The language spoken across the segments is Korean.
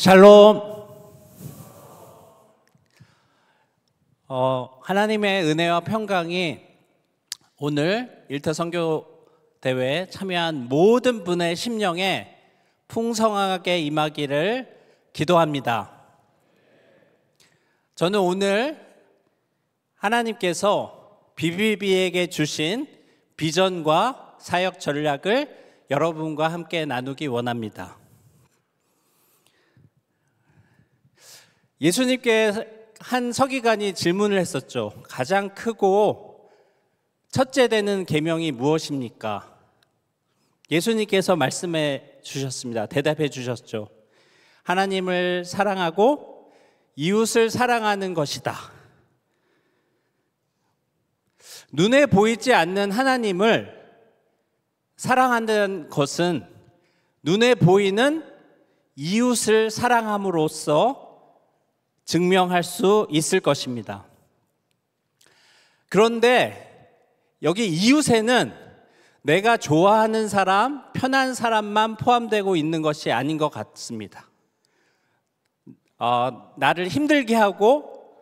샬롬. 하나님의 은혜와 평강이 오늘 일터 선교 대회에 참여한 모든 분의 심령에 풍성하게 임하기를 기도합니다. 저는 오늘 하나님께서 BBB에게 주신 비전과 사역 전략을 여러분과 함께 나누기 원합니다. 예수님께 한 서기관이 질문을 했었죠. 가장 크고 첫째 되는 계명이 무엇입니까? 예수님께서 말씀해 주셨습니다. 대답해 주셨죠. 하나님을 사랑하고 이웃을 사랑하는 것이다. 눈에 보이지 않는 하나님을 사랑한다는 것은 눈에 보이는 이웃을 사랑함으로써 증명할 수 있을 것입니다. 그런데 여기 이웃에는 내가 좋아하는 사람, 편한 사람만 포함되고 있는 것이 아닌 것 같습니다. 나를 힘들게 하고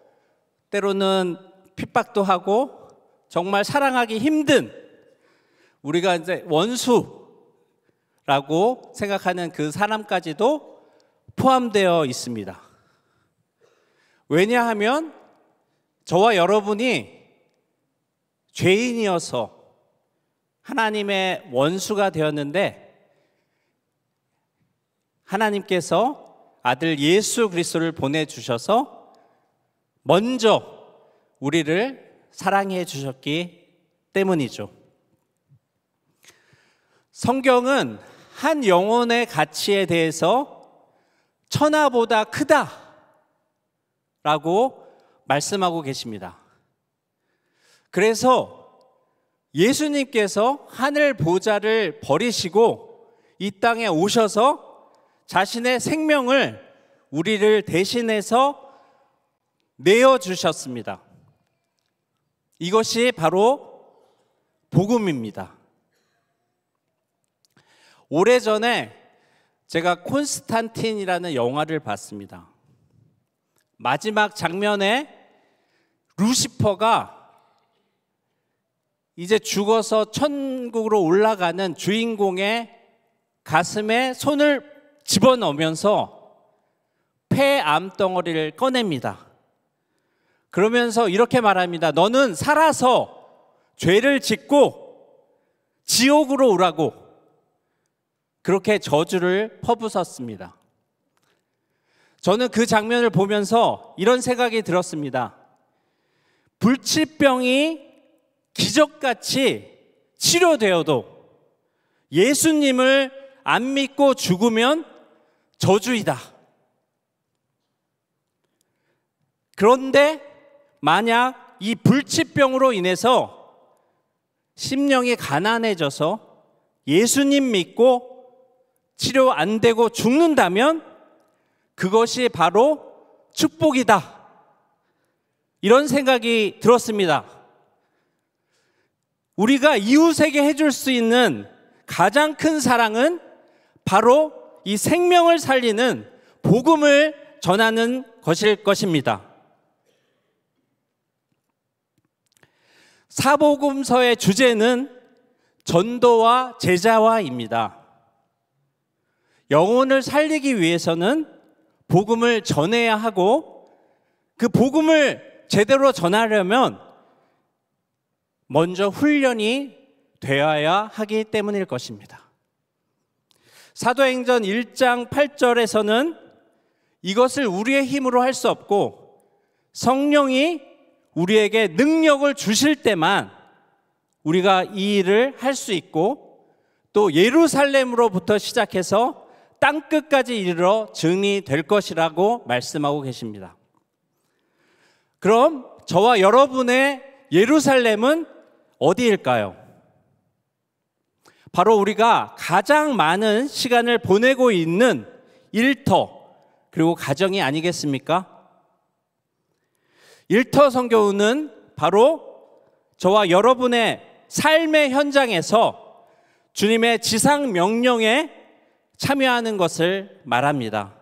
때로는 핍박도 하고 정말 사랑하기 힘든 우리가 이제 원수라고 생각하는 그 사람까지도 포함되어 있습니다. 왜냐하면 저와 여러분이 죄인이어서 하나님의 원수가 되었는데 하나님께서 아들 예수 그리스도를 보내주셔서 먼저 우리를 사랑해 주셨기 때문이죠. 성경은 한 영혼의 가치에 대해서 천하보다 크다 라고 말씀하고 계십니다. 그래서 예수님께서 하늘 보좌를 버리시고 이 땅에 오셔서 자신의 생명을 우리를 대신해서 내어주셨습니다. 이것이 바로 복음입니다. 오래전에 제가 콘스탄틴이라는 영화를 봤습니다. 마지막 장면에 루시퍼가 이제 죽어서 천국으로 올라가는 주인공의 가슴에 손을 집어넣으면서 폐 암덩어리를 꺼냅니다. 그러면서 이렇게 말합니다. 너는 살아서 죄를 짓고 지옥으로 오라고 그렇게 저주를 퍼부었습니다. 저는 그 장면을 보면서 이런 생각이 들었습니다. 불치병이 기적같이 치료되어도 예수님을 안 믿고 죽으면 저주이다. 그런데 만약 이 불치병으로 인해서 심령이 가난해져서 예수님 믿고 치료 안 되고 죽는다면 그것이 바로 축복이다. 이런 생각이 들었습니다. 우리가 이웃에게 해줄 수 있는 가장 큰 사랑은 바로 이 생명을 살리는 복음을 전하는 것일 것입니다. 사복음서의 주제는 전도와 제자화입니다. 영혼을 살리기 위해서는 복음을 전해야 하고 그 복음을 제대로 전하려면 먼저 훈련이 되어야 하기 때문일 것입니다. 사도행전 1장 8절에서는 이것을 우리의 힘으로 할 수 없고 성령이 우리에게 능력을 주실 때만 우리가 이 일을 할 수 있고 또 예루살렘으로부터 시작해서 땅끝까지 이르러 증리될 것이라고 말씀하고 계십니다. 그럼 저와 여러분의 예루살렘은 어디일까요? 바로 우리가 가장 많은 시간을 보내고 있는 일터 그리고 가정이 아니겠습니까? 일터 선교는 바로 저와 여러분의 삶의 현장에서 주님의 지상 명령에 참여하는 것을 말합니다.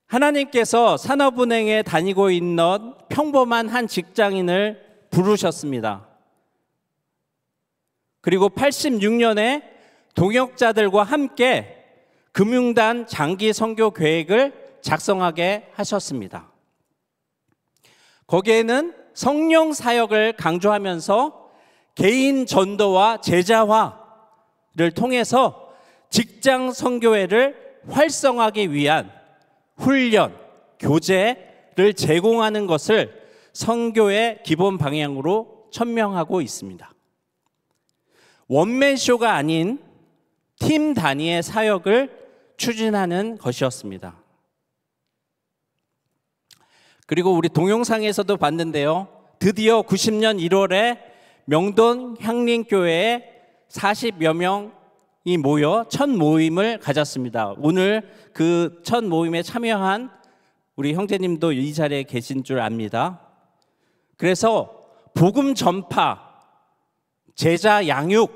하나님께서 산업은행에 다니고 있는 평범한 한 직장인을 부르셨습니다. 그리고 86년에 동역자들과 함께 금융단 장기 선교 계획을 작성하게 하셨습니다. 거기에는 성령 사역을 강조하면서 개인 전도와 제자화를 통해서 직장 선교회를 활성화하기 위한 훈련, 교재를 제공하는 것을 선교의 기본 방향으로 천명하고 있습니다. 원맨쇼가 아닌 팀 단위의 사역을 추진하는 것이었습니다. 그리고 우리 동영상에서도 봤는데요. 드디어 90년 1월에 명동 향림교회에 40여 명이 모여 첫 모임을 가졌습니다. 오늘 그 첫 모임에 참여한 우리 형제님도 이 자리에 계신 줄 압니다. 그래서 복음 전파, 제자 양육,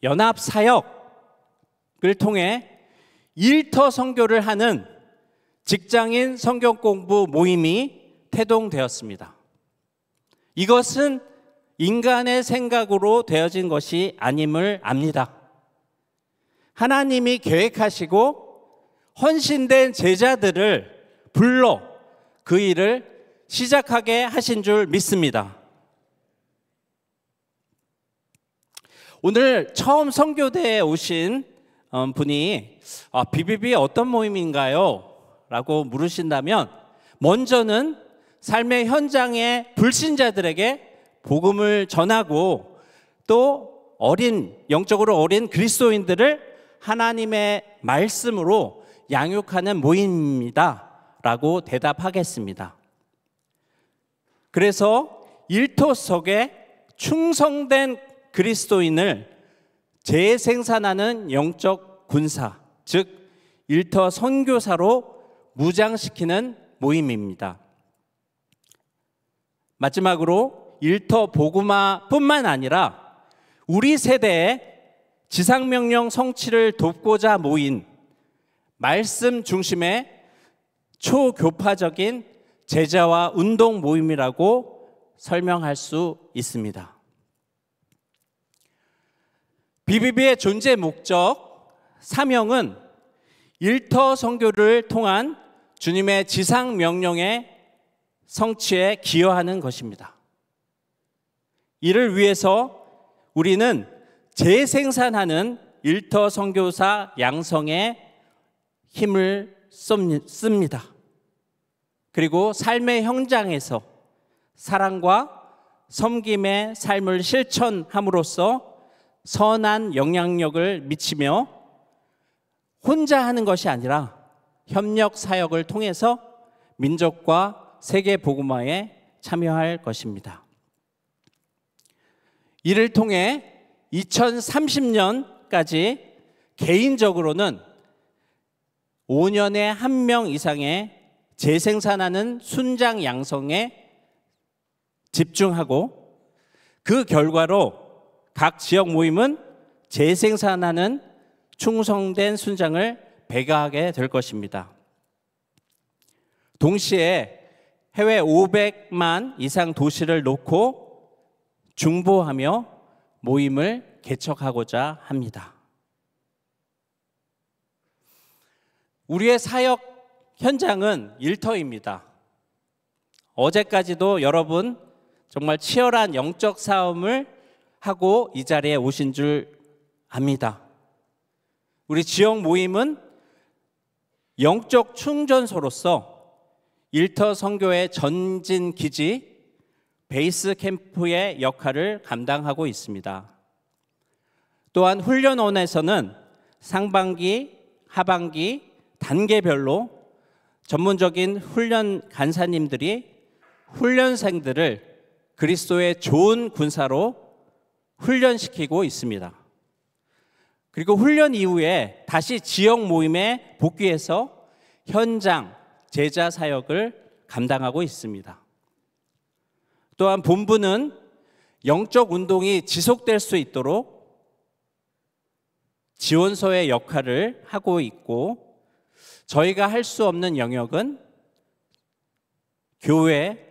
연합 사역을 통해 일터 선교를 하는 직장인 성경 공부 모임이 태동되었습니다. 이것은 인간의 생각으로 되어진 것이 아님을 압니다. 하나님이 계획하시고 헌신된 제자들을 불러 그 일을 시작하게 하신 줄 믿습니다. 오늘 처음 선교대에 오신 분이 BBB 어떤 모임인가요? 라고 물으신다면 먼저는 삶의 현장의 불신자들에게 복음을 전하고 또 영적으로 어린 그리스도인들을 하나님의 말씀으로 양육하는 모임입니다 라고 대답하겠습니다. 그래서 일터 속에 충성된 그리스도인을 재생산하는 영적 군사, 즉 일터 선교사로 무장시키는 모임입니다. 마지막으로 일터 복음화뿐만 아니라 우리 세대의 지상명령 성취를 돕고자 모인 말씀 중심의 초교파적인 제자와 운동 모임이라고 설명할 수 있습니다. BBB의 존재 목적, 사명은 일터 선교를 통한 주님의 지상 명령의 성취에 기여하는 것입니다. 이를 위해서 우리는 재생산하는 일터 선교사 양성에 힘을 씁니다. 그리고 삶의 현장에서 사랑과 섬김의 삶을 실천함으로써 선한 영향력을 미치며 혼자 하는 것이 아니라 협력 사역을 통해서 민족과 세계 복음화에 참여할 것입니다. 이를 통해 2030년까지 개인적으로는 5년에 1명 이상의 재생산하는 순장 양성에 집중하고 그 결과로 각 지역 모임은 재생산하는 충성된 순장을 배가하게 될 것입니다. 동시에 해외 500만 이상 도시를 놓고 중보하며 모임을 개척하고자 합니다. 우리의 사역 현장은 일터입니다. 어제까지도 여러분 정말 치열한 영적 싸움을 하고 이 자리에 오신 줄 압니다. 우리 지역 모임은 영적 충전소로서 일터 선교의 전진 기지, 베이스 캠프의 역할을 감당하고 있습니다. 또한 훈련원에서는 상반기, 하반기, 단계별로 전문적인 훈련 간사님들이 훈련생들을 그리스도의 좋은 군사로 훈련시키고 있습니다. 그리고 훈련 이후에 다시 지역 모임에 복귀해서 현장 제자 사역을 감당하고 있습니다. 또한 본부는 영적 운동이 지속될 수 있도록 지원소의 역할을 하고 있고 저희가 할 수 없는 영역은 교회,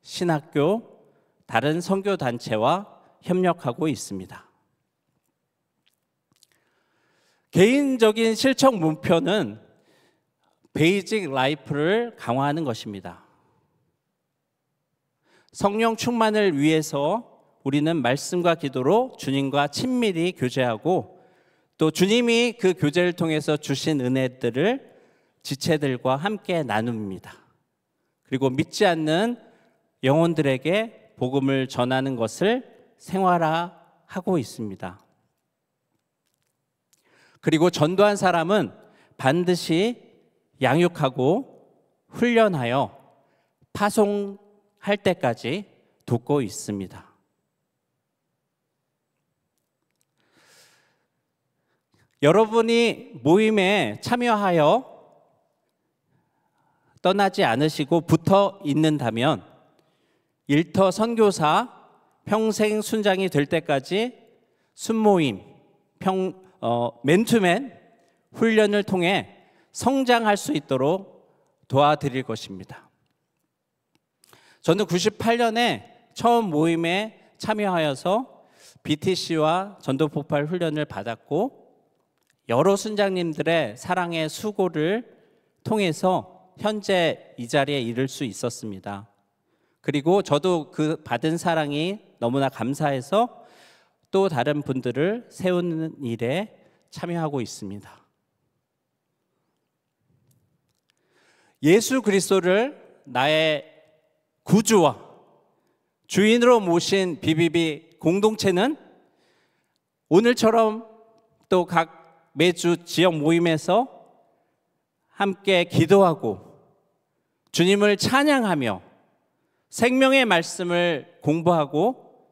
신학교, 다른 선교 단체와 협력하고 있습니다. 개인적인 실천 목표는 베이직 라이프를 강화하는 것입니다. 성령 충만을 위해서 우리는 말씀과 기도로 주님과 친밀히 교제하고 또 주님이 그 교제를 통해서 주신 은혜들을 지체들과 함께 나눕니다. 그리고 믿지 않는 영혼들에게 복음을 전하는 것을 생활화하고 있습니다. 그리고 전도한 사람은 반드시 양육하고 훈련하여 파송할 때까지 돕고 있습니다. 여러분이 모임에 참여하여 떠나지 않으시고 붙어 있는다면 일터 선교사 평생 순장이 될 때까지 순모임, 맨투맨 훈련을 통해 성장할 수 있도록 도와드릴 것입니다. 저는 98년에 처음 모임에 참여하여서 BTC와 전도폭발 훈련을 받았고 여러 순장님들의 사랑의 수고를 통해서 현재 이 자리에 이를 수 있었습니다. 그리고 저도 그 받은 사랑이 너무나 감사해서 또 다른 분들을 세우는 일에 참여하고 있습니다. 예수 그리스도를 나의 구주와 주인으로 모신 BBB 공동체는 오늘처럼 또 각 매주 지역 모임에서 함께 기도하고 주님을 찬양하며 생명의 말씀을 공부하고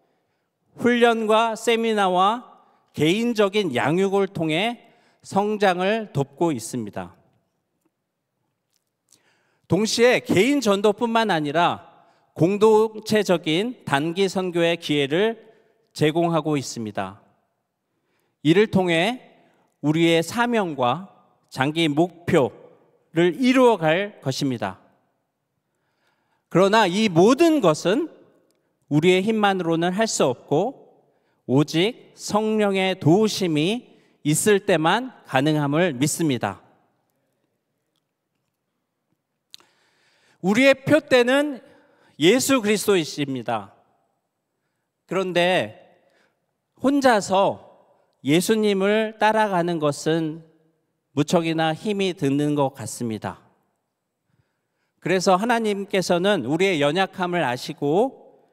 훈련과 세미나와 개인적인 양육을 통해 성장을 돕고 있습니다. 동시에 개인 전도뿐만 아니라 공동체적인 단기 선교의 기회를 제공하고 있습니다. 이를 통해 우리의 사명과 장기 목표를 이루어갈 것입니다. 그러나 이 모든 것은 우리의 힘만으로는 할 수 없고 오직 성령의 도우심이 있을 때만 가능함을 믿습니다. 우리의 표대는 예수 그리스도이십니다. 그런데 혼자서 예수님을 따라가는 것은 무척이나 힘이 드는 것 같습니다. 그래서 하나님께서는 우리의 연약함을 아시고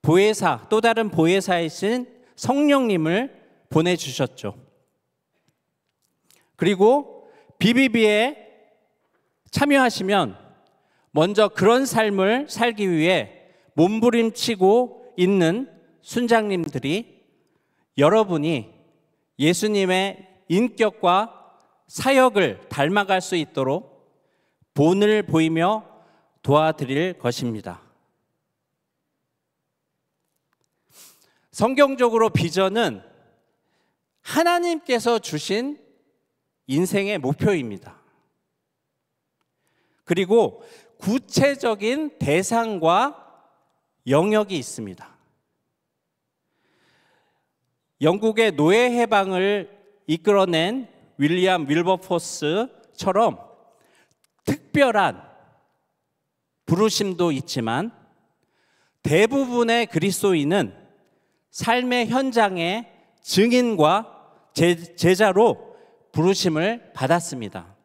보혜사, 또 다른 보혜사이신 성령님을 보내주셨죠. 그리고 BBB에 참여하시면 먼저 그런 삶을 살기 위해 몸부림치고 있는 순장님들이 여러분이 예수님의 인격과 사역을 닮아갈 수 있도록 본을 보이며 도와드릴 것입니다. 성경적으로 비전은 하나님께서 주신 인생의 목표입니다. 그리고 구체적인 대상과 영역이 있습니다. 영국의 노예 해방을 이끌어낸 윌리엄 윌버포스처럼 특별한 부르심도 있지만 대부분의 그리스도인은 삶의 현장의 증인과 제자로 부르심을 받았습니다.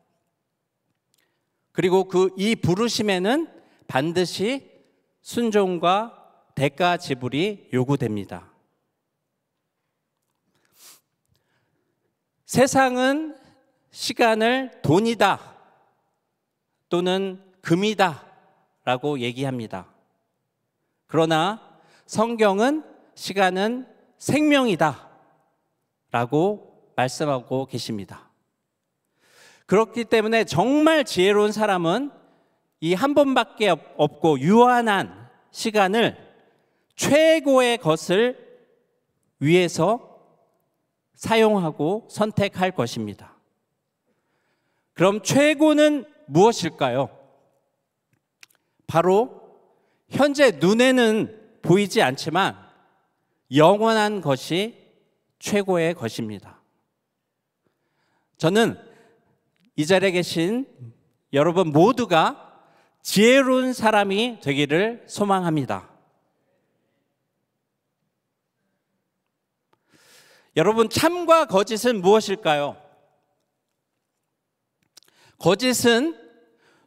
그리고 이 부르심에는 반드시 순종과 대가 지불이 요구됩니다. 세상은 시간을 돈이다 또는 금이다 라고 얘기합니다. 그러나 성경은 시간은 생명이다 라고 말씀하고 계십니다. 그렇기 때문에 정말 지혜로운 사람은 이 한 번밖에 없고 유한한 시간을 최고의 것을 위해서 사용하고 선택할 것입니다. 그럼 최고는 무엇일까요? 바로 현재 눈에는 보이지 않지만 영원한 것이 최고의 것입니다. 저는 이 자리에 계신 여러분 모두가 지혜로운 사람이 되기를 소망합니다. 여러분, 참과 거짓은 무엇일까요? 거짓은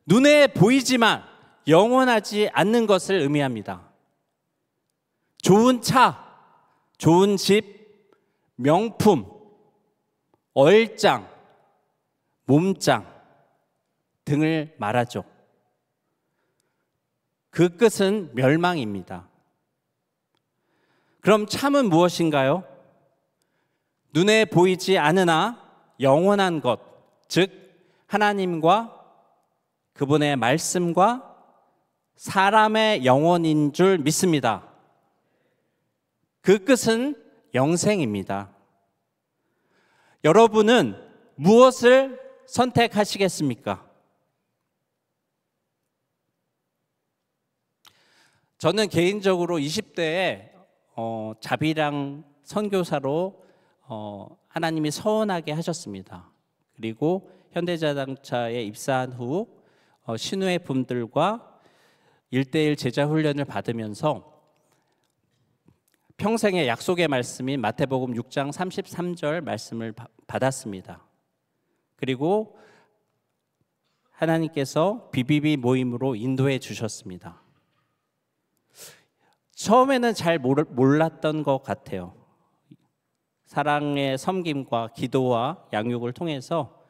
눈에 보이지만 영원하지 않는 것을 의미합니다. 좋은 차, 좋은 집, 명품, 얼짱, 몸짱 등을 말하죠. 그 끝은 멸망입니다. 그럼 참은 무엇인가요? 눈에 보이지 않으나 영원한 것, 즉 하나님과 그분의 말씀과 사람의 영혼인 줄 믿습니다. 그 끝은 영생입니다. 여러분은 무엇을 선택하시겠습니까? 저는 개인적으로 20대에 자비랑 선교사로 하나님이 서원하게 하셨습니다. 그리고 현대자동차에 입사한 후 신우의 분들과 1:1 제자 훈련을 받으면서 평생의 약속의 말씀인 마태복음 6장 33절 말씀을 받았습니다. 그리고 하나님께서 BBB 모임으로 인도해 주셨습니다. 처음에는 잘 몰랐던 것 같아요. 사랑의 섬김과 기도와 양육을 통해서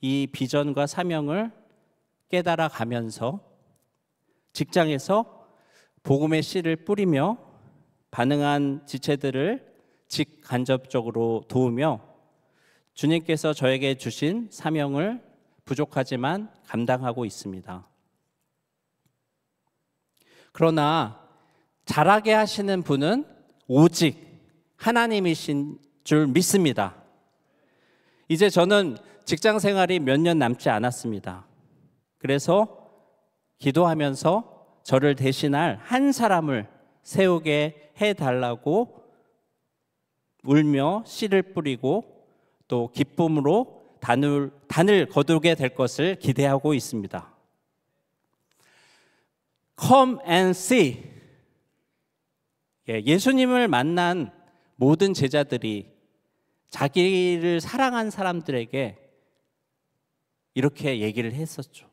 이 비전과 사명을 깨달아 가면서 직장에서 복음의 씨를 뿌리며 반응한 지체들을 직간접적으로 도우며 주님께서 저에게 주신 사명을 부족하지만 감당하고 있습니다. 그러나 잘하게 하시는 분은 오직 하나님이신 줄 믿습니다. 이제 저는 직장 생활이 몇 년 남지 않았습니다. 그래서 기도하면서 저를 대신할 한 사람을 세우게 해달라고 울며 씨를 뿌리고 또 기쁨으로 단을 거두게 될 것을 기대하고 있습니다. Come and see. 예수님을 만난 모든 제자들이 자기를 사랑한 사람들에게 이렇게 얘기를 했었죠.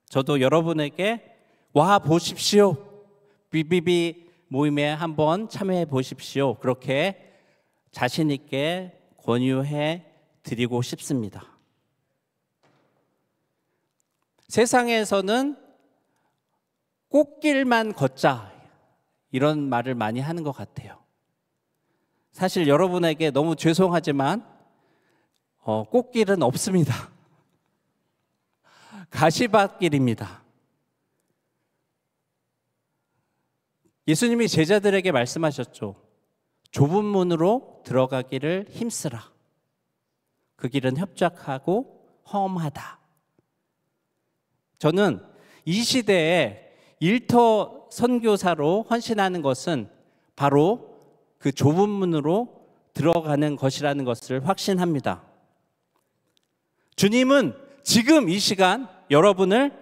저도 여러분에게 와 보십시오. BBB 모임에 한번 참여해 보십시오. 그렇게 자신 있게 권유해 드리고 싶습니다. 세상에서는 꽃길만 걷자 이런 말을 많이 하는 것 같아요. 사실 여러분에게 너무 죄송하지만 꽃길은 없습니다. 가시밭길입니다. 예수님이 제자들에게 말씀하셨죠. 좁은 문으로 들어가기를 힘쓰라. 그 길은 협착하고 험하다. 저는 이 시대에 일터 선교사로 헌신하는 것은 바로 그 좁은 문으로 들어가는 것이라는 것을 확신합니다. 주님은 지금 이 시간 여러분을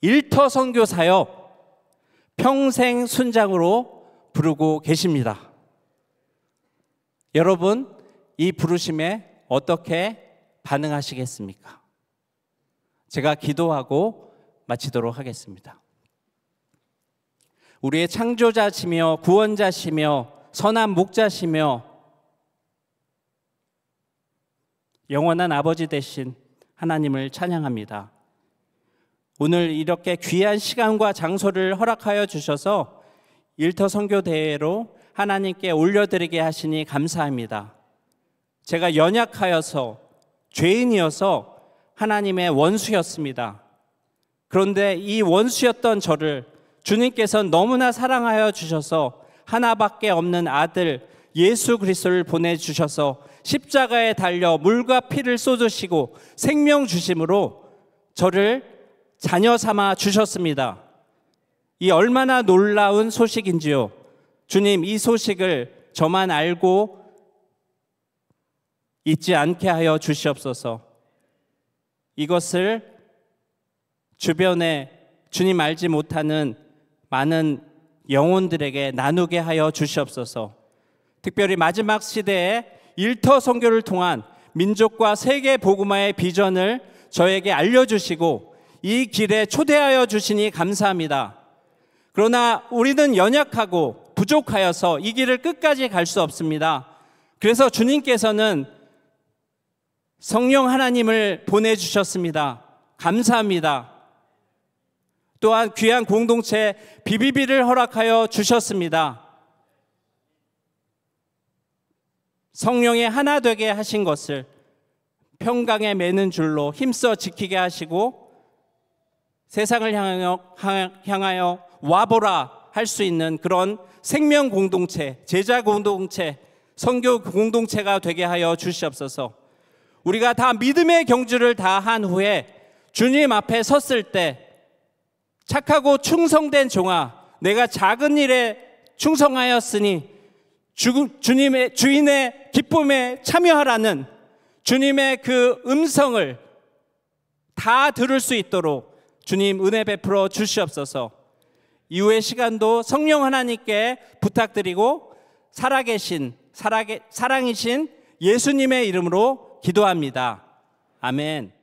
일터 선교사여 평생 순장으로 부르고 계십니다. 여러분 이 부르심에 어떻게 반응하시겠습니까? 제가 기도하고 마치도록 하겠습니다. 우리의 창조자시며 구원자시며 선한 목자시며 영원한 아버지 되신 하나님을 찬양합니다. 오늘 이렇게 귀한 시간과 장소를 허락하여 주셔서 일터 선교 대회로 하나님께 올려드리게 하시니 감사합니다. 제가 연약하여서 죄인이어서 하나님의 원수였습니다. 그런데 이 원수였던 저를 주님께서 너무나 사랑하여 주셔서 하나밖에 없는 아들 예수 그리스도를 보내주셔서 십자가에 달려 물과 피를 쏟으시고 생명 주심으로 저를 자녀 삼아 주셨습니다. 이 얼마나 놀라운 소식인지요. 주님, 이 소식을 저만 알고 잊지 않게 하여 주시옵소서. 이것을 주변에 주님 알지 못하는 많은 영혼들에게 나누게 하여 주시옵소서. 특별히 마지막 시대에 일터 선교를 통한 민족과 세계 복음화의 비전을 저에게 알려주시고 이 길에 초대하여 주시니 감사합니다. 그러나 우리는 연약하고 부족하여서 이 길을 끝까지 갈 수 없습니다. 그래서 주님께서는 성령 하나님을 보내주셨습니다. 감사합니다. 또한 귀한 공동체 BBB를 허락하여 주셨습니다. 성령의 하나 되게 하신 것을 평강에 매는 줄로 힘써 지키게 하시고 세상을 향하여 와보라 할 수 있는 그런 생명 공동체, 제자 공동체, 선교 공동체가 되게 하여 주시옵소서. 우리가 다 믿음의 경주를 다 한 후에 주님 앞에 섰을 때 착하고 충성된 종아, 내가 작은 일에 충성하였으니 주님의 주인의 기쁨에 참여하라는 주님의 그 음성을 다 들을 수 있도록 주님 은혜 베풀어 주시옵소서. 이후의 시간도 성령 하나님께 부탁드리고 살아계신 사랑이신 예수님의 이름으로 기도합니다. 아멘.